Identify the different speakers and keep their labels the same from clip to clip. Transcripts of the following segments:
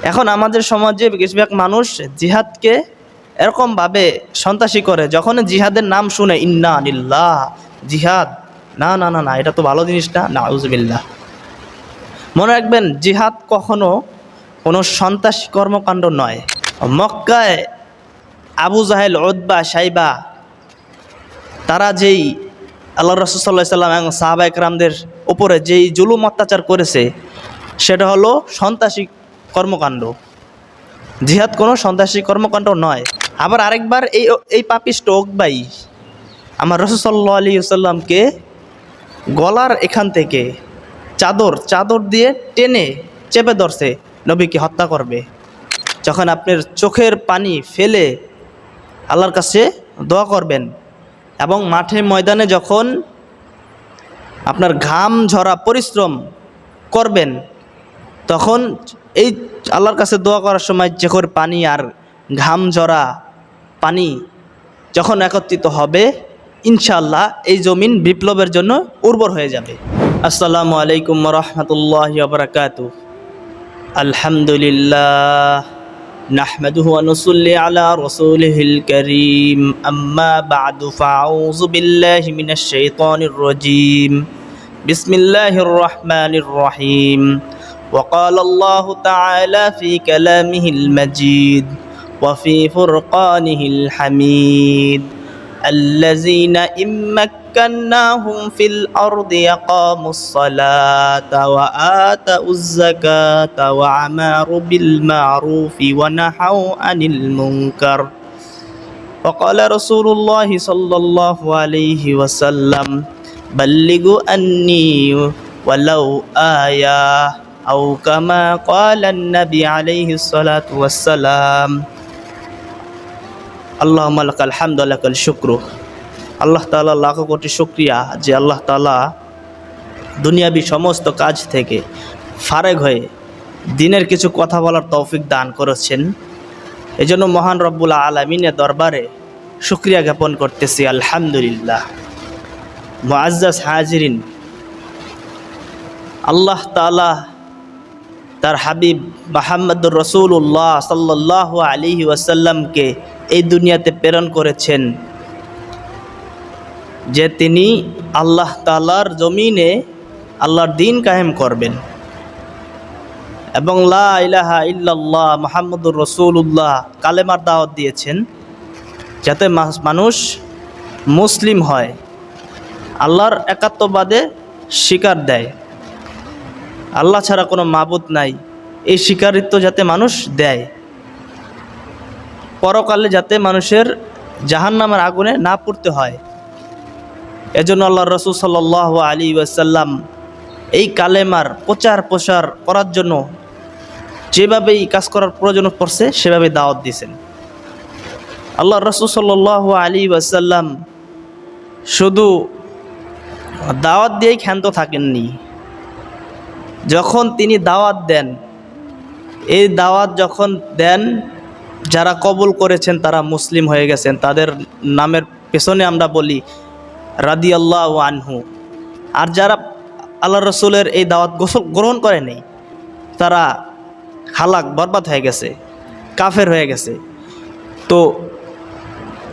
Speaker 1: এখন আমাদের সমাজে বেশিরভাগ মানুষ জিহাদকে এরকমভাবে সন্ত্রাসী করে, যখন জিহাদের নাম শুনে ইন্না লিল্লাহ জিহাদ, না না না না, এটা তো ভালো জিনিস না, নাউজুবিল্লাহ। মনে রাখবেন, জিহাদ কখনো কোনো সন্ত্রাসী কর্মকাণ্ড নয়। মক্কায় আবু জাহেল, উতবা, সাইবা তারা যেই আল্লাহ রাসূল সাল্লাল্লাহু আলাইহি সাল্লাম এবং সাহাবা একরামদের উপরে যেই জুলুম অত্যাচার করেছে, সেটা হলো সন্ত্রাসী কর্মকাণ্ড। জিহাদ কোনো সন্ত্রাসী কর্মকাণ্ড নয়। আবার আরেকবার এই পাপিষ্ট উকবাই আমার রাসূল সাল্লাল্লাহু আলাইহি ওয়াসাল্লামকে গলার এখান থেকে চাদর দিয়ে টেনে চেপে ধরছে, নবীকে হত্যা করবে। যখন আপনার চোখের পানি ফেলে আল্লাহর কাছে দোয়া করবেন এবং মাঠে ময়দানে যখন আপনার ঘাম ঝরা পরিশ্রম করবেন, তখন এই আল্লাহর কাছে দোয়া করার সময় চোখের পানি আর ঘাম ঝরা পানি যখন একত্রিত হবে, ইনশাআল্লাহ এই জমিন বিপ্লবের জন্য উর্বর হয়ে যাবে। আসসালামু আলাইকুম ওয়া রাহমাতুল্লাহি ওয়া বারাকাতুহু। আলহামদুলিল্লাহ নাহমাদুহু ওয়া নুসাল্লি আলা রাসূলিহিল কারীম, আম্মা বা'দু, ফাআউযু বিল্লাহি মিনাশ শাইতানির রাজীম। বিসমিল্লাহির রহমানির রহিম। وقال الله تعالى في كلامه المجيد وفي فرقانه الحميد الذين إن مكناهم في الأرض يقاموا الصلاة وآتوا الزكاة وأمروا بالمعروف ونهوا عن المنكر وقال رسول الله صلى الله عليه وسلم بلغوا عني ولو آية أو كما قال النبي عليه الصلاة والسلام اللهم لك الحمد ولك الشكر। আল্লাহ তাআলা লাখ কোটি শুকরিয়া যে আল্লাহ তাআলা দুনিয়াবি সমস্ত কাজ থেকে ফারেগ হয়ে দিনের কিছু কথা বলার তৌফিক দান করেছেন। এজন্য মহান রব্বুল আলামিনের দরবারে শুকরিয়া জ্ঞাপন করতেছি, আলহামদুলিল্লাহ। মুআজ্জাজ হাজিরিন, আল্লাহ তাআলা তার হাবিব মুহাম্মদুর রাসূলুল্লাহ সাল্লাল্লাহু আলাইহি ওয়াসাল্লামকে এই দুনিয়াতে প্রেরণ করেছেন যে তিনি আল্লাহ তাআলার জমিনে আল্লাহর দ্বীন কায়েম করবেন এবং লা ইলাহা ইল্লাল্লাহ মুহাম্মদুর রাসূলুল্লাহ কালেমার দাওয়াত দিয়েছেন, যাতে মানুষ মুসলিম হয়, আল্লাহর একাত্মবাদে স্বীকার দেয়, আল্লাহ ছাড়া কোনো মাবুদ নাই, এই স্বীকারিত্ব যাতে মানুষ দেয়, পরকালে যাতে মানুষের জাহান্নামের আগুনে না পড়তে হয়। এজন্য আল্লাহ রাসূল সাল্লাল্লাহু আলাইহি ওয়াসাল্লাম এই কালেমার প্রচার করার জন্য যেভাবেই কাজ করার প্রয়োজন পড়ছে সেভাবে দাওয়াত দিয়েছেন। আল্লাহ রাসূল সাল্লাল্লাহু আলাইহি ওয়াসাল্লাম শুধু দাওয়াত দিয়েই ক্ষান্ত থাকেননি। যখন তিনি দাওয়াত দেন, এই দাওয়াত যখন দেন, যারা কবুল করেছেন তারা মুসলিম হয়ে গেছেন, তাদের নামের পেছনে আমরা বলি রাদিয়াল্লাহু আনহু। আর যারা আল্লাহ রসুলের এই দাওয়াত গ্রহণ করে নেই, তারা হালাক বরবাদ হয়ে গেছে, কাফের হয়ে গেছে। তো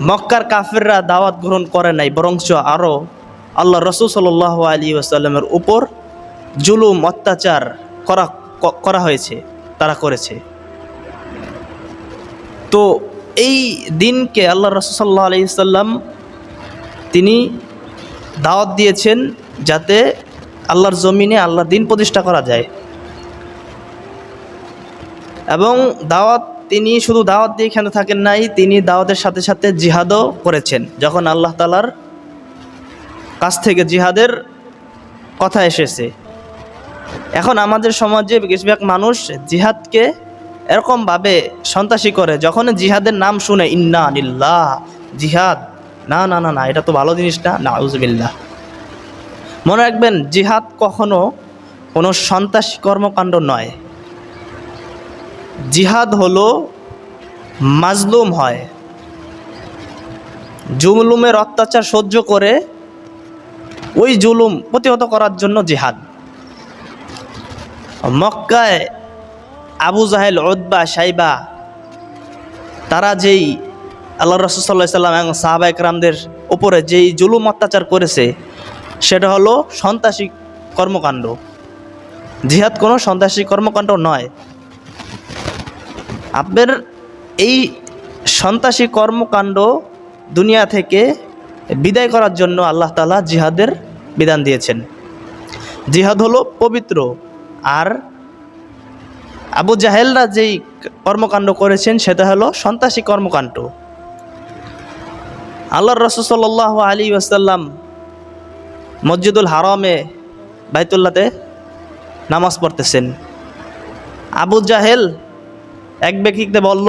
Speaker 1: মক্কার কাফেররা দাওয়াত গ্রহণ করে নাই, বরঞ্চ আরও আল্লাহ রসুল সাল্লাল্লাহু আলাইহি ওয়াসাল্লামের উপর জুলুম অত্যাচার করা হয়েছে, তারা করেছে। তো এই দিনকে আল্লাহ রাসূল সাল্লাল্লাহু আলাইহি ওয়াসাল্লাম তিনি দাওয়াত দিয়েছেন যাতে আল্লাহর জমিনে আল্লাহর দ্বীন প্রতিষ্ঠা করা যায়। এবং তিনি শুধু দাওয়াত দিয়ে এখানে থাকেন নাই, তিনি দাওয়াতের সাথে সাথে জিহাদও করেছেন। যখন আল্লাহ তাআলার কাছ থেকে জিহাদের কথা এসেছে, এখন আমাদের সমাজে বেশিরভাগ মানুষ জিহাদকে এরকমভাবে সন্ত্রাসী করে, যখন জিহাদের নাম শুনে ইন্না লিল্লাহ জিহাদ, না না না না, এটা তো ভালো জিনিস না, নাউজুবিল্লাহ। মনে রাখবেন, জিহাদ কখনো কোনো সন্ত্রাসী কর্মকাণ্ড নয়। জিহাদ হলো মাজলুম হয়, জুলুমের অত্যাচার সহ্য করে ওই জুলুম প্রতিহত করার জন্য জিহাদ। মক্কায় আবু জাহেল, উতবা, সাইবা, তারা যেই আল্লাহ রাসূল সাল্লাল্লাহু আলাইহি সাল্লাম এবং সাহাবা একরামদের উপরে যেই জুলুম অত্যাচার করেছে, সেটা হলো সন্ত্রাসী কর্মকাণ্ড। জিহাদ কোনো সন্ত্রাসী কর্মকাণ্ড নয়। আপনার এই সন্ত্রাসী কর্মকাণ্ড দুনিয়া থেকে বিদায় করার জন্য আল্লাহ তাআলা জিহাদের বিধান দিয়েছেন। জিহাদ হলো পবিত্র। আর আবু জাহেলরা যেই কর্মকাণ্ড করেছেন সেটা হলো সন্ত্রাসী কর্মকাণ্ড। আল্লাহর রাসূল সাল্লাল্লাহু আলাইহি ওয়াসাল্লাম মসজিদুল হারামে বাইতুল্লাহতে নামাজ পড়তেছেন। আবু জাহেল এক ব্যক্তিকে বলল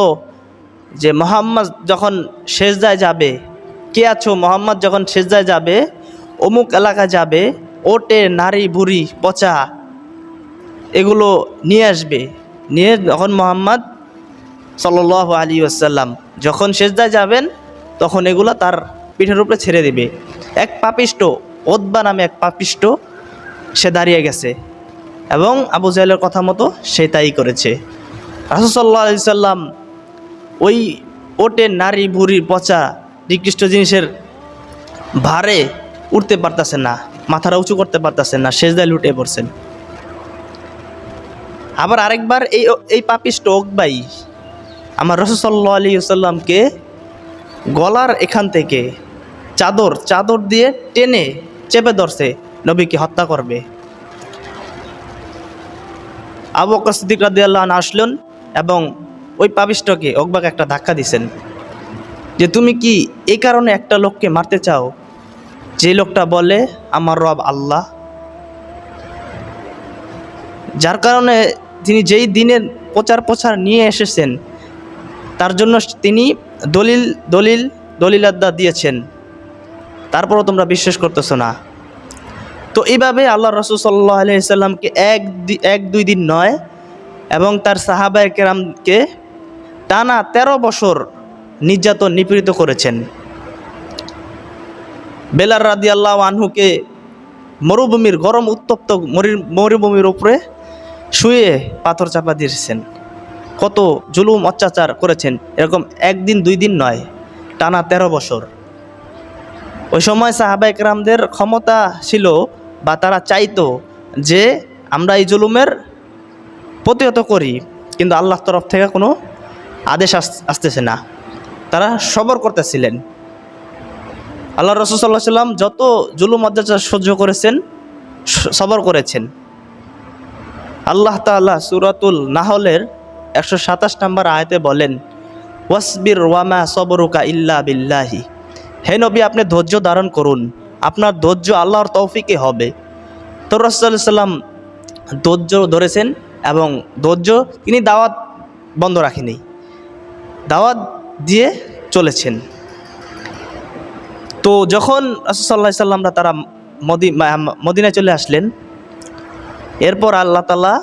Speaker 1: যে মুহাম্মদ যখন সেজদায় যাবে, কে আছো, মুহাম্মদ যখন সেজদায় যাবে, অমুক এলাকায় যাবে, ওটে, নারী, বুড়ি, পচা এগুলো নিয়ে আসবে। নিয়ে যখন মুহাম্মদ সাল্লাল্লাহু আলাইহি ওয়াসাল্লাম যখন সেজদায় যাবেন, তখন এগুলো তার পিঠের উপরে ছেড়ে দেবে। এক পাপিষ্ট, উতবা নামে এক পাপিষ্ট, সে দাঁড়িয়ে গেছে এবং আবু জাহেলের কথা মতো সে তাই করেছে। রাসূল সাল্লাল্লাহু আলাইহি ওয়াসাল্লাম ওই ওটে, নারী, বুড়ি, পচা নিকৃষ্ট জিনিসের ভারে উঠতে পারতেছেন না, মাথাটা উঁচু করতে পারতেছেন না, সেজদায় লুটিয়ে পড়ছেন। আবার আরেকবার এই পাপিষ্ট উতবাই আমার রাসূল সাল্লাল্লাহু আলাইহি ওয়াসাল্লামকে গলার এখান থেকে চাদর দিয়ে টেনে চেপে ধরছে, নবীকে হত্যা করবে। আবু বকর সিদ্দিক রাদিয়াল্লাহু আনহু আসলেন এবং ওই পাপিষ্টকে উতবাকে একটা ধাক্কা দিছেন যে তুমি কি এই কারণে একটা লোককে মারতে চাও যে লোকটা বলে আমার রব আল্লাহ, যার কারণে তিনি যেই দিনের প্রচার নিয়ে এসেছেন তার জন্য তিনি দলিলাদ্দা দিয়েছেন, তারপরও তোমরা বিশ্বাস করতেছো না। তো এইভাবে আল্লাহ রাসূল সাল্লাল্লাহু আলাইহি সাল্লামকে এক দুই দিন নয় এবং তার সাহাবায়ে কেরামকে টানা 13 বছর নির্যাতন নিপীড়িত করেছেন। বেলাল রাদিয়াল্লাহু আনহুকে মরুভূমির গরম উত্তপ্ত মরুভূমির উপরে শুয়ে পাথর চাপা দিয়েছেন। কত জুলুম অত্যাচার করেছেন, এরকম একদিন দুই দিন নয়, টানা 13 বছর। ওই সময় সাহাবায়ে কেরামদের ক্ষমতা ছিল বা তারা চাইতো যে আমরা এই জুলুমের প্রতিহত করি, কিন্তু আল্লাহর তরফ থেকে কোনো আদেশ আসতেছে না, তারা সবর করতেছিলেন। আল্লাহ রাসূল সাল্লাল্লাহু আলাইহি ওয়াসাল্লাম যত জুলুম অত্যাচার সহ্য করেছেন, সবর করেছেন। আল্লাহ তাআলা সূরাতুল নাহলের 127 নম্বর আয়াতে বলেন, ওয়াসবির ওয়ামা সবরুকা ইল্লা বিল্লাহি, হে নবী আপনি ধৈর্য ধারণ করুন, আপনার ধৈর্য আল্লাহর তৌফিকে হবে। তো রাসূল সাল্লাল্লাহু আলাইহি ওয়াসাল্লাম ধৈর্য ধরেছেন এবং ধৈর্য তিনি দাওয়াত বন্ধ রাখেনি, দাওয়াত দিয়ে চলেছেন। তো যখন রাসূল সাল্লাল্লাহু আলাইহি ওয়াসাল্লামরা তারা মদিনায় চলে আসলেন, এরপর আল্লাহ তাআলা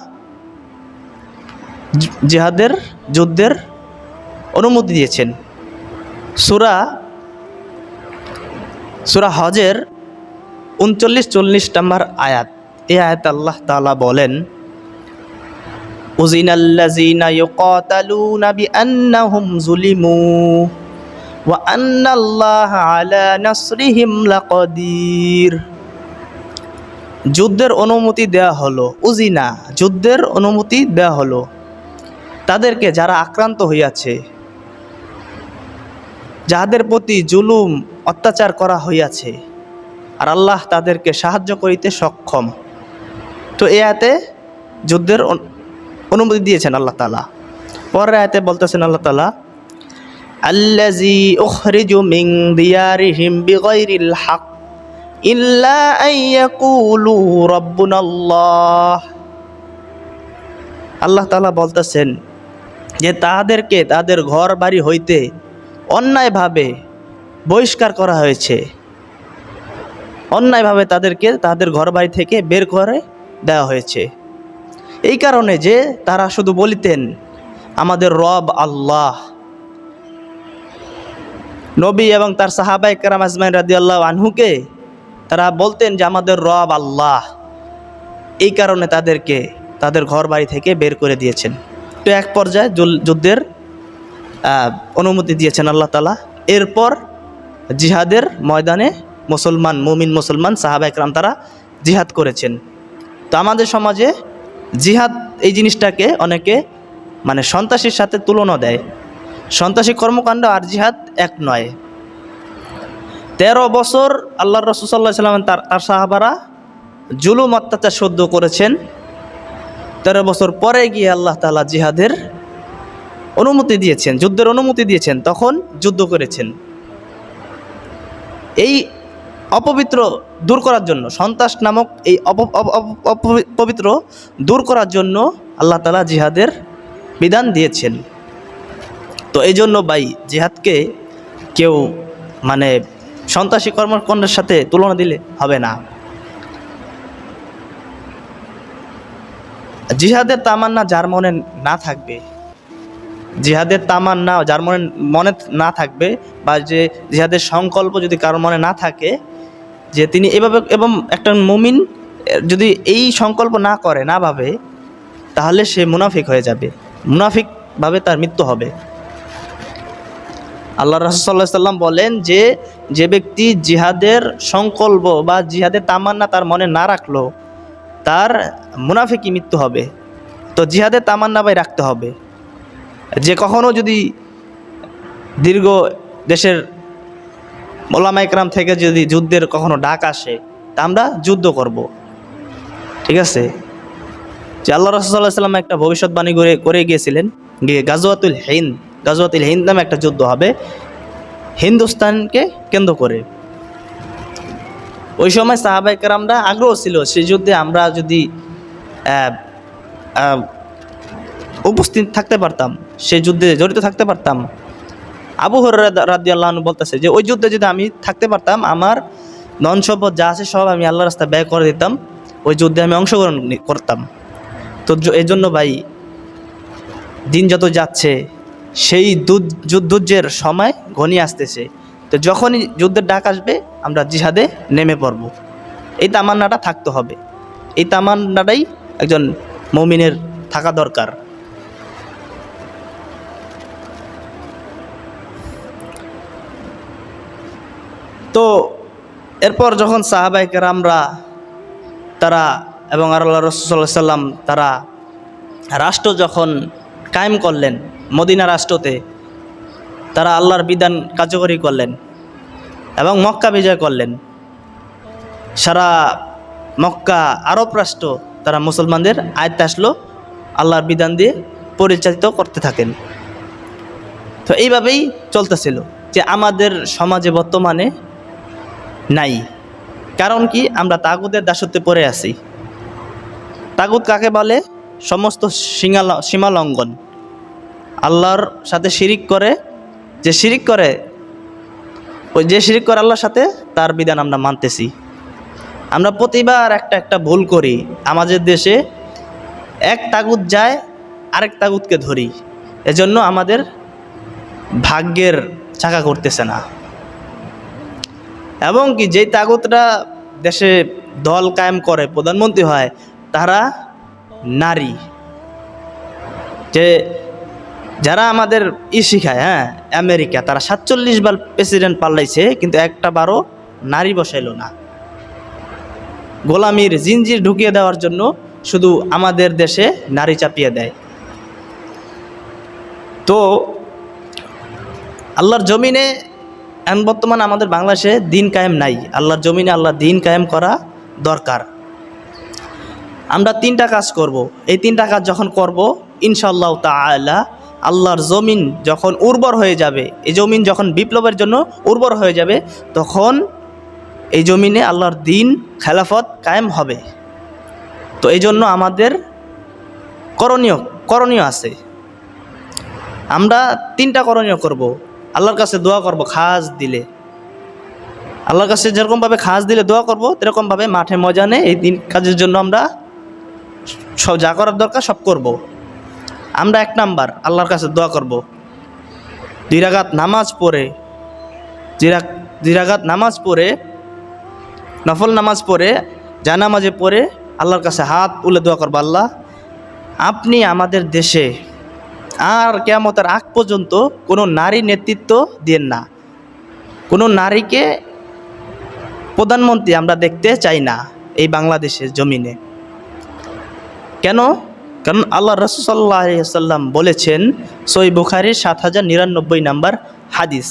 Speaker 1: জিহাদের যুদ্ধের অনুমতি দিয়েছেন। সূরা হজের 39-40 নম্বর আয়াত, এই আয়াত আল্লাহ তাআলা বলেন, উযিনাল্লাযীনা ইউকাতালুনা বিআন্নাহুম যুলিমু ওয়া আন্নাল্লাহা আলা নাসরিহিম লাকাদির। যুদ্ধের অনুমতি দেয়া হলো, উজিনা যুদ্ধের অনুমতি দেয়া হলো তাদেরকে যারা আক্রান্ত হইয়াছে, যাদের প্রতি জুলুম অত্যাচার করা হইয়াছে, আর আল্লাহ তাদেরকে সাহায্য করিতে সক্ষম। তো এই আয়াতে যুদ্ধের অনুমতি দিয়েছেন আল্লাহ তাআলা। পরের আয়াতে বলতেছেন আল্লাহ তাআলা, আল্লাযী উখরিজু মিন দিয়ারিহিম বিগাইরিল হক ইল্লা আইয়াকুলু রাব্বুনাল্লাহ। আল্লাহ তাআলা বলতেছেন যে তাদেরকে তাদের ঘর বাড়ি হইতে অন্যায়ভাবে বহিষ্কার করা হয়েছে, অন্যায়ভাবে তাদেরকে তাদের ঘর বাড়ি থেকে বের করে দেওয়া হয়েছে। এই কারণে যে তারা শুধু বলিতেন আমাদের রব আল্লাহ। নবী এবং তার সাহাবায়ে কেরাম আজমাইন রাদিয়াল্লাহু আনহুকে তারা বলতেন যে আমাদের রব আল্লাহ। এই কারণে তাদেরকে তাদের ঘর বাড়ি থেকে বের করে দিয়েছেন। তো একটু এক পর্যায়ে যুদ্ধের অনুমতি দিয়েছেন আল্লাহ তাআলা। এরপর জিহাদের ময়দানে মুমিন মুসলমান সাহাবা একরাম তারা জিহাদ করেছেন। তো আমাদের সমাজে জিহাদ এই জিনিসটাকে অনেকে মানে সন্ত্রাসীর সাথে তুলনা দেয়। সন্ত্রাসী কর্মকাণ্ড আর জিহাদ এক নয়। 13 বছর আল্লাহর রাসূল সাল্লাল্লাহু আলাইহি ওয়াসাল্লাম তার সাহাবারা জুলুম অত্যাচার সহ্য করেছেন। 13 বছর পরে গিয়ে আল্লাহ তাআলা জিহাদের অনুমতি দিয়েছেন, যুদ্ধের অনুমতি দিয়েছেন, তখন যুদ্ধ করেছেন। এই অপবিত্র দূর করার জন্য, সন্ত্রাস নামক এই অপবিত্র দূর করার জন্য আল্লাহ তাআলা জিহাদের বিধান দিয়েছেন। তো এই জন্য ভাই জিহাদকে কেউ মানে সন্ত্রাসী কর্মকাণ্ডের সাথে তুলনা দিলে হবে না। জিহাদের তামান্না যার মনে না থাকবে, জিহাদের তামান্না যার মনে না থাকবে, বা যে জিহাদের সংকল্প যদি কারোর মনে না থাকে, যে তিনি এভাবে, এবং একটা মুমিন যদি এই সংকল্প না করে, না ভাবে, তাহলে সে মুনাফিক হয়ে যাবে, মুনাফিকভাবে তার মৃত্যু হবে। আল্লাহ রাসূল সাল্লাল্লাহু আলাইহি ওয়াসাল্লাম বলেন যে যে ব্যক্তি জিহাদের সংকল্প বা জিহাদের তামান্না তার মনে না রাখলো, তার মুনাফিকি মৃত্যু হবে। তো জিহাদের তামান্না ভাই রাখতে হবে। যে কখনো যদি দীর্ঘ দেশের ওলামা ইকরাম থেকে যদি যুদ্ধের কখনো ডাক আসে, তা আমরা যুদ্ধ করব, ঠিক আছে। যে আল্লাহ রাসূল সাল্লাল্লাহু আলাইহি ওয়াসাল্লাম একটা ভবিষ্যৎবাণী করে গিয়েছিলেন, গাজওয়াতুল হিন্দ নামে একটা যুদ্ধ হবে হিন্দুস্তানকে কেন্দ্র করে। ওই সময় সাহাবা ইকরামরা আগ্রহ ছিল সেই যুদ্ধে আমরা যদি উপস্থিত থাকতে পারতাম, সেই যুদ্ধে জড়িত থাকতে পারতাম। আবু হুরায়রা রাদিয়াল্লাহু আনহু বলতেছে যে ওই যুদ্ধে যদি আমি থাকতে পারতাম, আমার ধন সম্পদ যা আছে সব আমি আল্লাহর রাস্তায় ব্যয় করে দিতাম, ওই যুদ্ধে আমি অংশগ্রহণ করতাম। তো এই জন্য ভাই দিন যত যাচ্ছে সেই যুদ্ধের সময় ঘনিয়ে আসতেছে। তো যখনই যুদ্ধের ডাক আসবে আমরা জিহাদে নেমে পড়ব, এই তামান্নাটা থাকতে হবে। এই তামান্নাটাই একজন মুমিনের থাকা দরকার। তো এরপর যখন সাহাবায়ে কেরামরা তারা এবং আল্লাহ রাসূল সাল্লাল্লাহু আলাইহি ওয়াসাল্লাম তারা রাষ্ট্র যখন কায়েম করলেন, মদিনা রাষ্ট্রতে তারা আল্লাহর বিধান কার্যকরী করলেন এবং মক্কা বিজয় করলেন। সারা মক্কা আরব রাষ্ট্র তারা মুসলমানদের আয়ত্তে আসলো, আল্লাহর বিধান দিয়ে পরিচালিত করতে থাকেন। তো এইভাবেই চলতেছিল। যে আমাদের সমাজে বর্তমানে নাই, কারণ কি, আমরা তাগুতের দাসত্বে পড়ে আছি। তাগুত কাকে বলে? সমস্ত সীমা লঙ্ঘন, আল্লাহর সাথে শিরিক করে, যে শিরিক করে আল্লাহর সাথে, তার বিধান আমরা মানতেছি। আমরা প্রতিবার একটা ভুল করি। আমাদের দেশে এক তাগুত যায়, আরেক তাগুতকে ধরি, এজন্য আমাদের ভাগ্যের চাকা করতেছে না। এবং কি, যেই তাগুতরা দেশে দল কায়েম করে, প্রধানমন্ত্রী হয়, তারা নারী। যে যারা আমাদের শিখায়, আমেরিকা, তারা 47 বার প্রেসিডেন্ট পাল্টাইছে, কিন্তু একটা বারও নারী বসাইল না। গোলামির জিনজির ঢুকিয়ে দেওয়ার জন্য শুধু আমাদের দেশে নারী চাপিয়ে দেয়। তো আল্লাহর জমিনে এখন বর্তমানে আমাদের বাংলাদেশে দিন কায়েম নাই। আল্লাহর জমিনে আল্লাহ দিন কায়েম করা দরকার। আমরা 3টা কাজ করব। এই 3টা কাজ যখন করব, ইনশাআল্লাহ তাআলা আল্লাহর জমিন যখন উর্বর হয়ে যাবে, এই জমিন যখন বিপ্লবের জন্য উর্বর হয়ে যাবে, তখন এই জমিনে আল্লাহর দিন খেলাফত কায়েম হবে। তো এই জন্য আমাদের করণীয় আছে। আমরা 3টা করণীয় করব। আল্লাহর কাছে দোয়া করব, খাস দিলে আল্লাহর কাছে যেরকমভাবে খাস দিলে দোয়া করব, সেরকমভাবে মাঠে ময়দানে এই 3 কাজের জন্য আমরা সব যা করার দরকার সব করব। আমরা 1 নাম্বার আল্লাহর কাছে দোয়া করব, 2 রাকাত নামাজ পড়ে, 2 রাকাত নামাজ পড়ে, নফল নামাজ পড়ে, জানামাজে পড়ে আল্লাহর কাছে হাত তুলে দোয়া করব, আল্লাহ আপনি আমাদের দেশে আর কিয়ামতের আগ পর্যন্ত কোনো নারী নেতৃত্ব দিয়েন না, কোনো নারীকে প্রধানমন্ত্রী আমরা দেখতে চাই না এই বাংলাদেশের জমিনে। কেন? কারণ আল্লাহ রাসূল সাল্লাল্লাহু আলাইহি ওয়াসাল্লাম বলেছেন, সহিহ বুখারীর ৭০৯৯ নাম্বার হাদিস,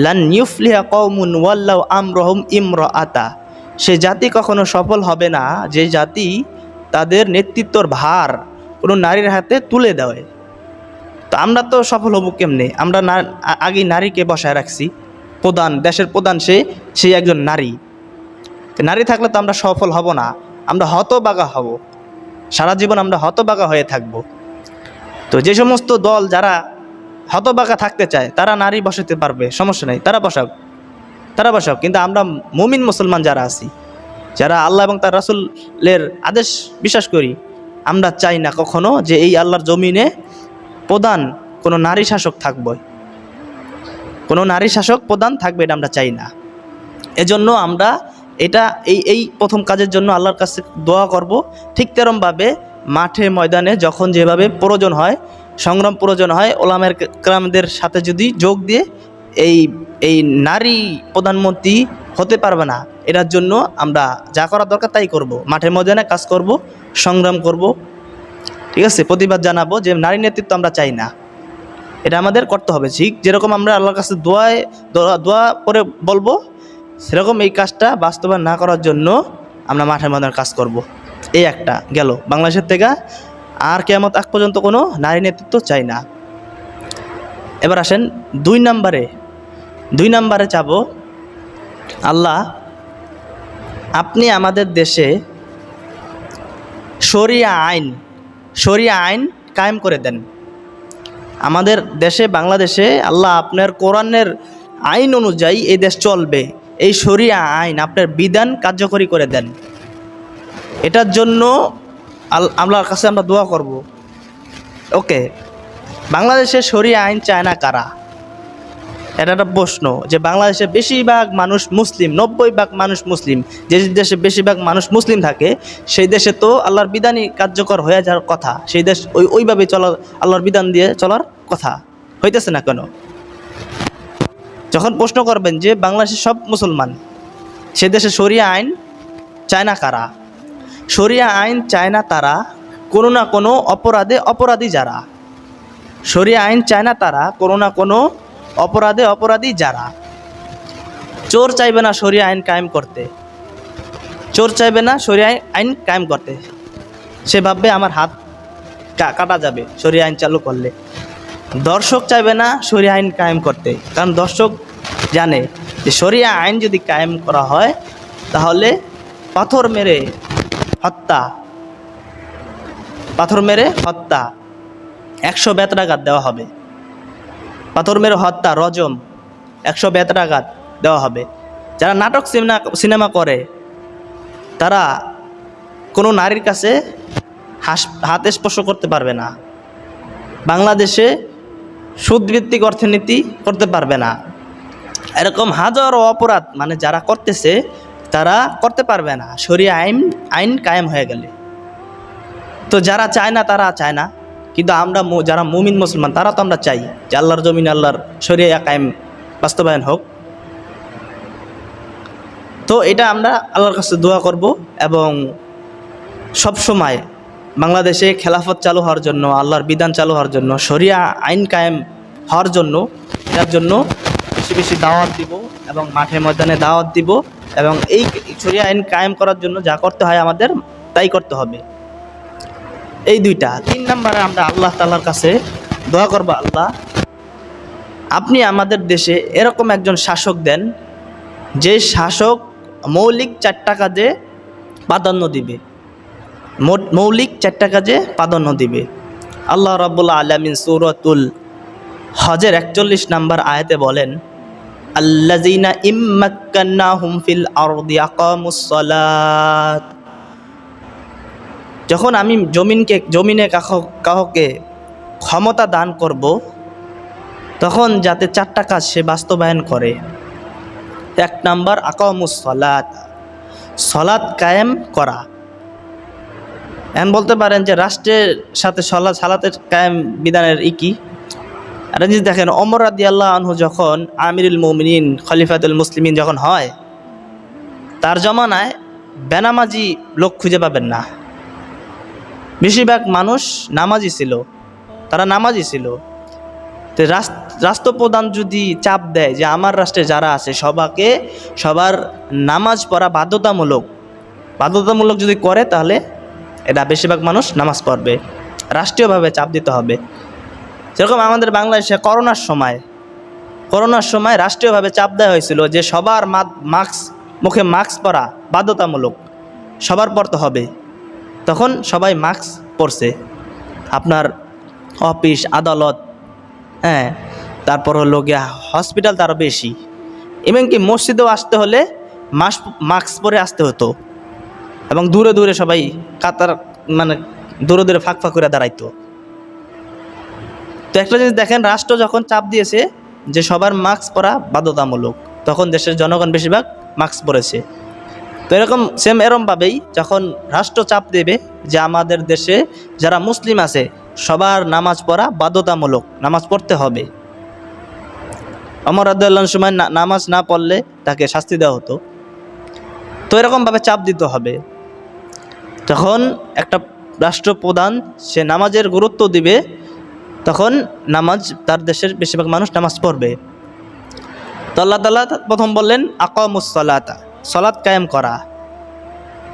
Speaker 1: লান ইউফলিহা কওমুন ওয়াল্লাউ আমরহুম ইমরাআতা, সে জাতি কখনো সফল হবে না যে জাতি তাদের নেতৃত্বর ভার কোনো নারীর হাতে তুলে দেয়। তো আমরা তো সফল হব কেমনে? আমরা আগেই নারীকে বসায় রাখছি প্রধান, দেশের প্রধান সে একজন নারী। নারী থাকলে তো আমরা সফল হব না, আমরা হতবাগা হব, সারা জীবন আমরা হতবাগা হয়ে থাকব। তো যে সমস্ত দল যারা হতবাগা থাকতে চায় তারা নারী বসাতে পারবে, সমস্যা নেই, তারা বসাক। কিন্তু আমরা মুমিন মুসলমান যারা আছি, যারা আল্লাহ এবং তার রাসূলের আদেশ বিশ্বাস করি, আমরা চাই না কখনো যে এই আল্লাহর জমিনে প্রধান কোনো নারী শাসক থাকবে, কোনো নারী শাসক প্রধান থাকবে, এটা আমরা চাই না। এজন্য আমরা এটা এই প্রথম কাজের জন্য আল্লাহর কাছে দোয়া করব। ঠিক তেরমভাবে মাঠে ময়দানে যখন যেভাবে প্রয়োজন হয়, সংগ্রাম প্রয়োজন হয়, ওলামায়ে কেরামদের সাথে যদি যোগ দিয়ে এই নারী প্রধানমন্ত্রী হতে পারবে না, এটার জন্য আমরা যা করা দরকার তাই করব, মাঠে ময়দানে কাজ করব, সংগ্রাম করব, ঠিক আছে, প্রতিবাদ জানাবো যে নারী নেতৃত্ব আমরা চাই না, এটা আমাদের করতে হবে। ঠিক যেরকম আমরা আল্লাহর কাছে দোয়া করে বলবো, সেরকম এই কাজটা বাস্তবায়ন না করার জন্য আমরা মাঠে ময়দানে কাজ করব। এই একটা গেল বাংলাদেশের থেকে, আর কিয়ামত আগ পর্যন্ত কোনো নারী নেতৃত্ব চাই না। এবার আসেন 2 নম্বরে যাব, আল্লাহ আপনি আমাদের দেশে শরিয়া আইন কায়েম করে দেন। আমাদের দেশে বাংলাদেশে আল্লাহ আপনার কোরআনের আইন অনুযায়ী এই দেশ চলবে, এই শরিয়া আইন আপনার বিধান কার্যকরী করে দেন। এটার জন্য আল্লাহর কাছে আমরা দোয়া করব। ওকে, বাংলাদেশে শরিয়া আইন চায় না কারা? এটা একটা প্রশ্ন, যে বাংলাদেশে বেশিরভাগ মানুষ মুসলিম, 90% মানুষ মুসলিম, যে দেশে বেশিরভাগ মানুষ মুসলিম থাকে সেই দেশে তো আল্লাহর বিধানই কার্যকর হয়ে যাওয়ার কথা, সেই দেশ ওইভাবে চলার, আল্লাহর বিধান দিয়ে চলার কথা হইতেছে না কেন? যখন প্রশ্ন করবেন যে বাংলাদেশে সব মুসলমান, সে দেশে শরিয়া আইন চায় না কারা? শরিয়া আইন চায় না তারা কোনো না কোনো অপরাধী যারা। শরিয়া আইন চায় না তারা কোনো না কোনো অপরাধী যারা। চোর চাইবে না শরিয়া আইন কায়েম করতে, সে ভাববে আমার হাত কাটা যাবে শরিয়া আইন চালু করলে। দর্শক চাইবে না শরিয়া আইন কায়েম করতে, কারণ দর্শক জানে যে শরিয়া আইন যদি কায়েম করা হয় তাহলে পাথর মেরে হত্যা 100 বেত্রাঘাত দেওয়া হবে। পাথর মেরে হত্যা, রজম, 100 বেত্রাঘাত দেওয়া হবে। যারা নাটক সিনেমা করে তারা কোনো নারীর কাছে হাত স্পর্শ করতে পারবে না। বাংলাদেশে সুদভিত্তিক অর্থনীতি করতে পারবে না। এরকম হাজারো অপরাধ মানে যারা করতেছে তারা করতে পারবে না শরিয়া আইন কায়েম হয়ে গেলে। তো যারা চায় না তারা চায় না, কিন্তু আমরা যারা মুমিন মুসলমান তারা তো আমরা চাই যে আল্লাহর জমিনে আল্লাহর শরিয়া কায়েম বাস্তবায়ন হোক। তো এটা আমরা আল্লাহর কাছে দোয়া করব, এবং সব সময় বাংলাদেশে খেলাফত চালু হওয়ার জন্য, আল্লাহর বিধান চালু হওয়ার জন্য, শরিয়া আইন কায়েম হওয়ার জন্য, এটার জন্য বেশি বেশি দাওয়াত দিব এবং মাঠে ময়দানে দাওয়াত দিব, এবং এই শরিয়া আইন কায়েম করার জন্য যা করতে হয় আমাদের তাই করতে হবে। এই 2টা। 3 নম্বরে আমরা আল্লাহ তাআলার কাছে দোয়া করব, আল্লাহ আপনি আমাদের দেশে এরকম একজন শাসক দেন যে শাসক মৌলিক 4টা কাজে প্রাধান্য দিবে, মৌলিক 4টা কাজে প্রাধান্য দিবে। আল্লাহ রাব্বুল আলামিন সূরাতুল হজের 41 নম্বর আয়াতে বলেন, আল্লাযীনা ইম্মাক্কান্নাহুম ফিল আরদি আকামুস সালাত। যখন আমি জমিনে কাউকে ক্ষমতা দান করব, তখন যাতে 4টা কাজ সে বাস্তবায়ন করে। 1 নম্বর আকামুস সালাত, সালাত কায়েম করা। এখন বলতে পারেন যে রাষ্ট্রের সাথে সালাতের কায়েম বিধানের কি। আর যদি দেখেন ওমর রাদিয়াল্লাহু আনহু যখন আমিরুল মুমিনিন খলিফাতুল মুসলিমিন যখন হয়, তার জমানায় বেনামাজি লোক খুঁজে পাবেন না। বেশিরভাগ মানুষ নামাজি ছিল, তারা নামাজি ছিল। তো রাষ্ট্রপ্রধান যদি চাপ দেয় যে আমার রাষ্ট্রে যারা আছে সবার নামাজ পড়া বাধ্যতামূলক যদি করে, তাহলে এটা বেশিরভাগ মানুষ নামাজ পড়বে। রাষ্ট্রীয়ভাবে চাপ দিতে হবে। যেরকম আমাদের বাংলাদেশে করোনার সময় রাষ্ট্রীয়ভাবে চাপ দেওয়া হয়েছিল যে সবার মুখে মাস্ক পরা বাধ্যতামূলক, সবার পরতে হবে। তখন সবাই মাস্ক পরছে, আপনার অফিস আদালত, হ্যাঁ, তারপর হলো গিয়া হসপিটাল, তারও বেশি। এমনকি মসজিদেও আসতে হলে মাস্ক পরে আসতে হতো, এবং দূরে দূরে সবাই কাতার মানে দূরে দূরে ফাঁক করে দাঁড়াইতো। তো একটা জিনিস দেখেন, রাষ্ট্র যখন চাপ দিয়েছে যে সবার মাস্ক পরা বাধ্যতামূলক, তখন দেশের জনগণ বেশিরভাগ মাস্ক পরেছে। তো এরমভাবেই যখন রাষ্ট্র চাপ দেবে যে আমাদের দেশে যারা মুসলিম আছে সবার নামাজ পড়া বাধ্যতামূলক, নামাজ পড়তে হবে, ওমর রাদিয়াল্লাহু আনহুর সময় নামাজ না পড়লে তাকে শাস্তি দেওয়া হতো। তো এরকমভাবে চাপ দিতে হবে। তখন একটা রাষ্ট্রপ্রধান সে নামাজের গুরুত্ব দিবে, তখন তার দেশের বেশিরভাগ মানুষ নামাজ পড়বে। তো আল্লাহ তাআলা প্রথম বললেন আকামুস সালাতা, সালাত কায়েম করা।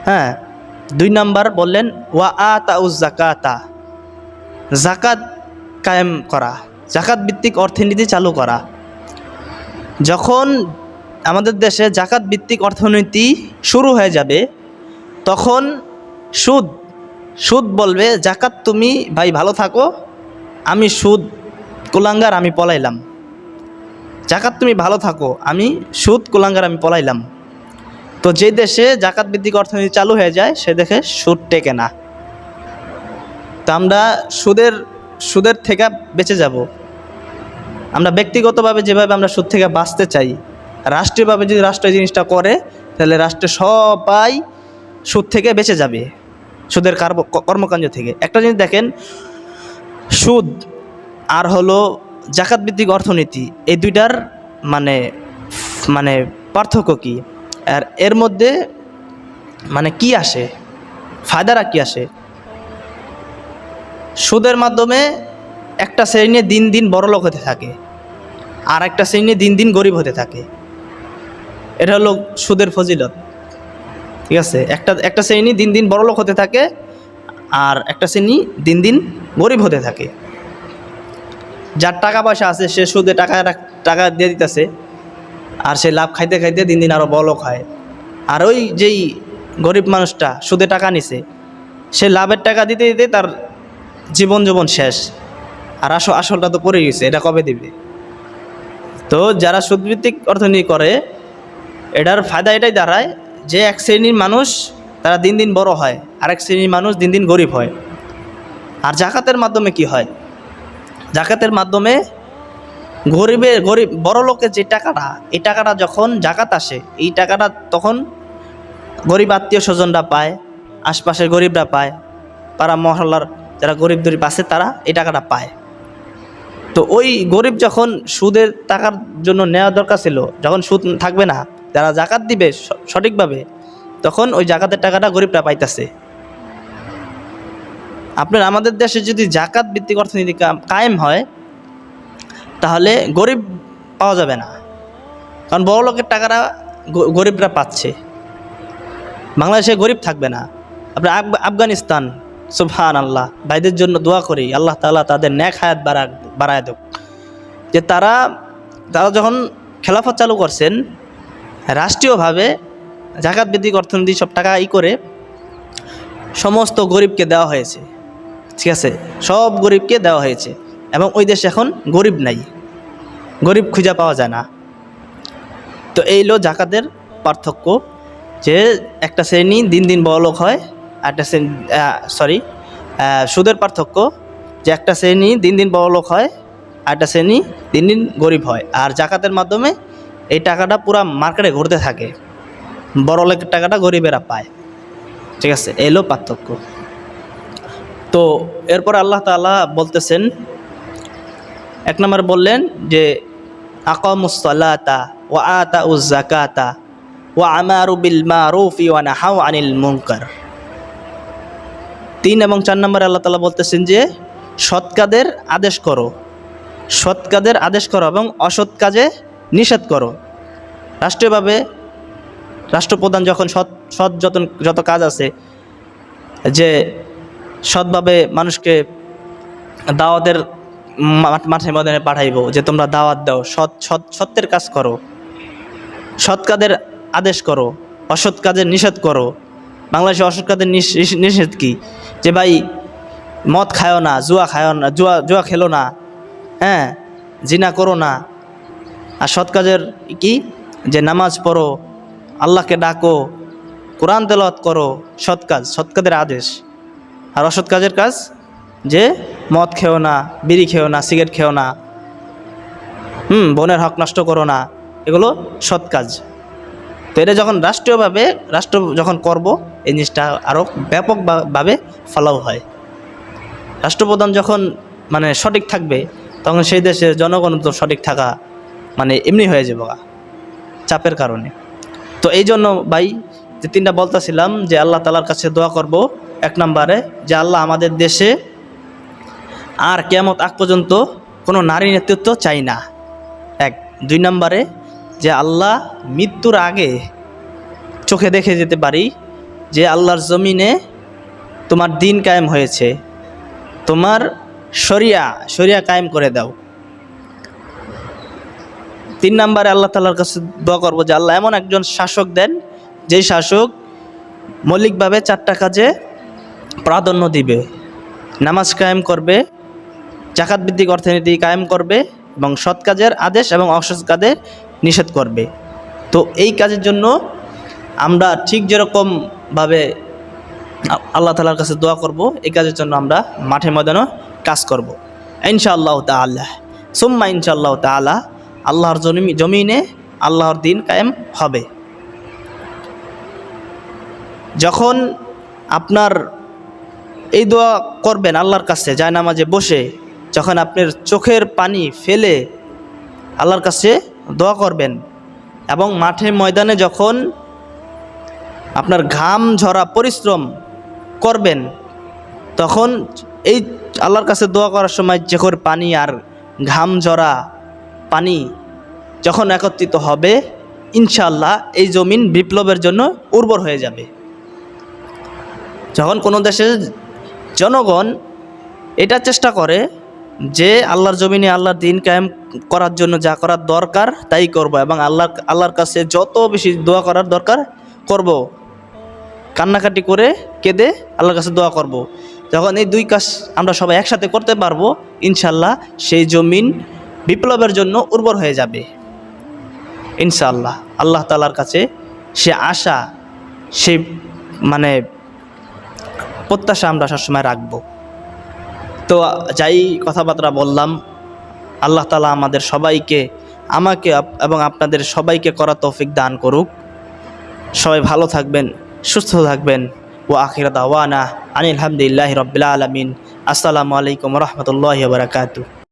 Speaker 1: হ্যাঁ, 2 নাম্বার বললেন ওয়া আতাউজ যাকাতা, যাকাত কায়েম করা, যাকাত ভিত্তিক অর্থনীতি চালু করা। যখন আমাদের দেশে যাকাত ভিত্তিক অর্থনীতি শুরু হয়ে যাবে, তখন সুদ বলবে যাকাত তুমি ভাই ভালো থাকো, আমি সুদ কুলাঙ্গার আমি পলাইলাম। যাকাত তুমি ভালো থাকো, আমি সুদ কুলাঙ্গার আমি পলাইলাম। তো যে দেশে জাকাত ভিত্তিক অর্থনীতি চালু হয়ে যায় সে দেখে সুদ টেকে না। তো আমরা সুদের থেকে বেঁচে যাব। আমরা ব্যক্তিগতভাবে যেভাবে আমরা সুদ থেকে বাঁচতে চাই, রাষ্ট্রীয়ভাবে যদি রাষ্ট্র এই জিনিসটা করে, তাহলে রাষ্ট্রের সবাই সুদ থেকে বেঁচে যাবে, সুদের কর্মকাণ্ড থেকে। একটা জিনিস দেখেন, সুদ আর হলো জাকাত ভিত্তিক অর্থনীতি, এই দুইটার মানে পার্থক্য কি, আর এর মধ্যে কি আসে, ফায়দারা কি আসে। সুদের মাধ্যমে একটা শ্রেণী দিন দিন বড়লোক হতে থাকে, আর একটা শ্রেণী দিন দিন গরিব হতে থাকে। এটা হলো সুদের ফজিলত, ঠিক আছে। একটা শ্রেণী দিন দিন বড়লোক হতে থাকে, আর একটা শ্রেণী দিন দিন গরিব হতে থাকে। যার টাকা পয়সা আছে সে সুদে টাকা দিয়ে দিতেছে, আর সে লাভ খাইতে খাইতে দিন দিন আরও বড়লোক হয়। আর ওই যেই গরিব মানুষটা সুদে টাকা নিছে, সে লাভের টাকা দিতে দিতে তার জীবন শেষ, আর আসলটা তো পড়ে গেছে, এটা কবে দিবে। তো যারা সুদভিত্তিক অর্থনীতি করে, এটার ফায়দা এটাই দাঁড়ায় যে এক শ্রেণীর মানুষ তারা দিন দিন বড় হয়, আর এক শ্রেণীর মানুষ দিন দিন গরিব হয়। আর জাকাতের মাধ্যমে কি হয়, জাকাতের মাধ্যমে গরিব বড় লোকের যে টাকাটা, এই টাকাটা যখন জাকাত আসে, এই টাকাটা তখন গরিব আত্মীয় স্বজনরা পায়, আশপাশের গরিবরা পায়, পাড়া মহল্লার যারা গরিব আছে তারা এই টাকাটা পায়। তো ওই গরিব যখন সুদের টাকার জন্য নেওয়া দরকার ছিল, যখন সুদ থাকবে না, যারা জাকাত দিবে সঠিকভাবে, তখন ওই জাকাতের টাকাটা গরিবরা পাইতেছে। আমাদের দেশে যদি জাকাত ভিত্তিক অর্থনীতি কায়েম হয়, তাহলে গরিব পাওয়া যাবে না, কারণ বড় লোকের টাকাটা গরিবরা পাচ্ছে। বাংলাদেশে গরিব থাকবে না। আফগানিস্তান, সুবহানাল্লাহ, ভাইদের জন্য দোয়া করি আল্লাহ তাআলা তাদের নেক হায়াত বাড়ায় দেব। যে তারা যখন খেলাফত চালু করছেন, রাষ্ট্রীয়ভাবে জাকাত ভিত্তিক অর্থনীতি সব টাকা করে সমস্ত গরিবকে দেওয়া হয়েছে, ঠিক আছে, সব গরিবকে দেওয়া হয়েছে। এবং ওই দেশে এখন গরিব নাই, গরিব খুঁজে পাওয়া যায় না। তো এই হলো জাকাতের পার্থক্য, যে একটা শ্রেণী দিন দিন বড়লোক হয়, একটা সুদের পার্থক্য, যে একটা শ্রেণী দিন দিন বড়লোক হয়, আর একটা শ্রেণী দিন দিন গরিব হয়। আর জাকাতের মাধ্যমে এই টাকাটা পুরা মার্কেটে ঘুরতে থাকে, বড়লোকের টাকাটা গরিবেরা পায়, ঠিক আছে। এই হলো পার্থক্য। তো এরপর আল্লাহ তাআলা বলতেছেন, এক নম্বর বললেন যে আকামুস সালাতা ওয়া আতাউজ যাকাতা ওয়া আমারু বিল মারুফি ওয়া নাহাউ আনিল মুনকার। 3 এবং 4 নম্বরে আল্লাহ তাআলা বলতেছেন যে সৎ কাজের আদেশ করো, সৎ কাজের আদেশ করো এবং অসৎ কাজে নিষেধ করো। রাষ্ট্রীয়ভাবে রাষ্ট্রপ্রধান যখন সৎ যত কাজ আছে, যে সৎভাবে মানুষকে দাওয়াতের মাঠে ময়দানে পাঠাইব, যে তোমরা দাওয়াত দাও, সত্যের কাজ করো, সৎ কাজের আদেশ করো, অসৎ কাজের নিষেধ করো। বাংলাদেশে অসৎ কাজের নিষেধ কি? যে ভাই মদ খায়ও না, জুয়া খায়ও না, জুয়া খেলো না, হ্যাঁ, জিনা করো না। আর সৎ কাজের কি? যে নামাজ পড়ো, আল্লাহকে ডাকো, কোরআন তেলাওয়াত করো, সৎ কাজের আদেশ। আর অসৎ কাজের কাজ যে মদ খেও না, বিড়ি খেও না, সিগারেট খেও না, বোনের হক নষ্ট করো না, এগুলো সৎ কাজ। তো এটা যখন রাষ্ট্রীয়ভাবে রাষ্ট্র যখন করব, এই জিনিসটা আরও ব্যাপকভাবে ফলাও হয়। রাষ্ট্রপ্রধান যখন মানে সঠিক থাকবে, তখন সেই দেশের জনগণ তো সঠিক থাকা মানে এমনি হয়ে যাবে চাপের কারণে। তো এই জন্য ভাই যে 3টা বলতেছিলাম যে আল্লাহ তাআলার কাছে দোয়া করব, 1 নম্বরে যে আল্লাহ আমাদের দেশে আর কিয়ামত আগ পর্যন্ত কোনো নারী নেতৃত্ব চাই না, 1। 2 নম্বরে যে আল্লাহ মৃত্যুর আগে চোখে দেখে যেতে পারি যে আল্লাহর জমিনে তোমার দিন কায়েম হয়েছে, তোমার শরিয়া কায়েম করে দাও। 3 নম্বরে আল্লাহ তাআলার কাছে দোয়া করব যে আল্লাহ এমন একজন শাসক দেন, যেই শাসক মৌলিকভাবে 4টা কাজে প্রাধান্য দিবে, নামাজ কায়েম করবে, জাকাত ভিত্তিক অর্থনীতি কায়েম করবে এবং সৎ কাজের আদেশ এবং অসৎ কাজের নিষেধ করবে। তো এই কাজের জন্য আমরা ঠিক যেরকমভাবে আল্লাহ তাআলার কাছে দোয়া করব, এই কাজের জন্য আমরা মাঠে ময়দানে কাজ করব ইনশাআল্লাহ তাআলা। সুম্মা ইনশাআল্লাহ তাআলা আল্লাহর জমিনে আল্লাহর দিন কায়েম হবে। যখন আপনার এই দোয়া করবেন আল্লাহর কাছে জায়নামাজে বসে, যখন আপনার চোখের পানি ফেলে আল্লাহর কাছে দোয়া করবেন এবং মাঠে ময়দানে যখন আপনার ঘাম ঝরা পরিশ্রম করবেন, তখন এই আল্লাহর কাছে দোয়া করার সময় চোখের পানি আর ঘাম ঝরা পানি যখন একত্রিত হবে, ইনশাআল্লাহ এই জমিন বিপ্লবের জন্য উর্বর হয়ে যাবে। যখন কোনো দেশের জনগণ এটা চেষ্টা করে যে আল্লাহর জমিনে আল্লাহর দিন কায়েম করার জন্য যা করার দরকার তাই করব এবং আল্লাহর কাছে যত বেশি দোয়া করার দরকার করব, কান্নাকাটি করে কেঁদে আল্লাহর কাছে দোয়া করব, যখন এই 2 কাজ আমরা সবাই একসাথে করতে পারবো, ইনশাআল্লাহ সেই জমিন বিপ্লবের জন্য উর্বর হয়ে যাবে ইনশাআল্লাহ। আল্লাহ তাআলার কাছে সে আশা, সেই মানে প্রত্যাশা আমরা সবসময় রাখবো। তো যাই কথাবার্তা বললাম, আল্লাহ তাআলা আমাদের সবাইকে, আমাকে এবং আপনাদের সবাইকে করা তৌফিক দান করুক। সবাই ভালো থাকবেন, সুস্থ থাকবেন। ওয়া আখির দাওয়ানা আনিল হামদুলিল্লাহি রাব্বিল আলামিন। আসসালামু আলাইকুম ওয়া রাহমাতুল্লাহি ওয়া বারাকাতুহু।